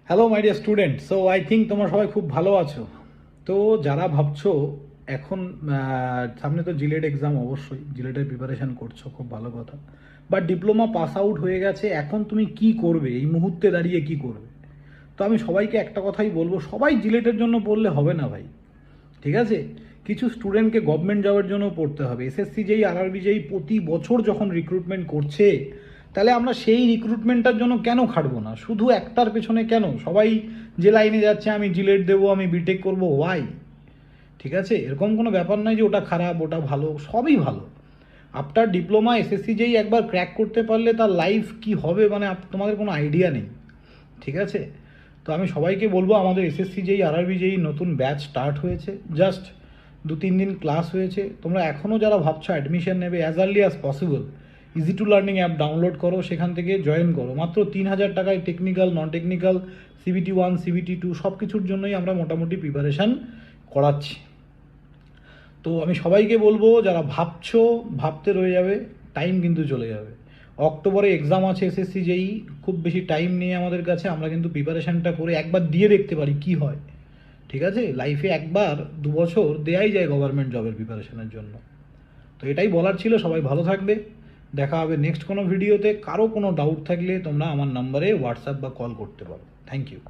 Hello my dear student, so I think তোমরা সবাই খুব ভালো আছো। তো যারা ভাবছো এখন সামনে তো জিলেট এক্সাম, অবশ্যই জিলেটের প্রিপারেশন করছো, খুব ভালো কথা। বাট ডিপ্লোমা পাস আউট হয়ে গেছে, এখন তুমি কি করবে, এই মুহূর্তে দাঁড়িয়ে কি করবে? তো আমি সবাইকে একটা কথাই বলবো, সবাই জিলেটের জন্য পড়লে হবে না ভাই, ঠিক আছে? কিছু স্টুডেন্টকে গভর্নমেন্ট জবের জন্য পড়তে হবে। এসএসসি যেই আরআরবি যেই প্রতি বছর যখন রিক্রুটমেন্ট করছে, তাহলে আমরা সেই রিক্রুটমেন্টটার জন্য কেন খাটবো না? শুধু একটার পেছনে কেন? সবাই যে লাইনে যাচ্ছে, আমি জিলেট দেবো, আমি বিটেক করবো, ওয়াই? ঠিক আছে, এরকম কোনো ব্যাপার নয় যে ওটা খারাপ ওটা ভালো, সবই ভালো। আফটার ডিপ্লোমা এসএসসি যেই একবার ক্র্যাক করতে পারলে তার লাইফ কি হবে মানে তোমাদের কোনো আইডিয়া নেই, ঠিক আছে? তো আমি সবাইকে বলবো, আমাদের এসএসসি যেই আরআরবি যেই নতুন ব্যাচ স্টার্ট হয়েছে, জাস্ট 2-3 দিন ক্লাস হয়েছে। তোমরা এখনও যারা ভাবছো অ্যাডমিশন নেবে, as early as possible easy to learning app download করো, সেখান থেকে জয়েন করো। মাত্র 3,000 টাকায় technical, non technical, CBT 1 CBT 2 সব কিছুর জন্যই আমরা মোটামুটি প্রিপারেশান করাচ্ছি। তো আমি সবাইকে বলবো, যারা ভাবছো ভাবতে রয়ে যাবে, টাইম কিন্তু চলে যাবে। অক্টোবরে এক্সাম আছে এসএসসি যেই, খুব বেশি টাইম নেই আমাদের কাছে, আমরা কিন্তু প্রিপারেশানটা করে একবার দিয়ে দেখতে পারি কি হয়, ঠিক আছে? লাইফে একবার 2 বছর দেয়াই যায় গভর্নমেন্ট জবের প্রিপারেশনের জন্য। তো এটাই বলার ছিল, সবাই ভালো থাকবে, দেখা হবে নেক্সট কোনো ভিডিওতে। কারো কোনো ডাউট থাকলে তোমরা আমার নাম্বারে হোয়াটসঅ্যাপ বা কল করতে পারো। Thank you.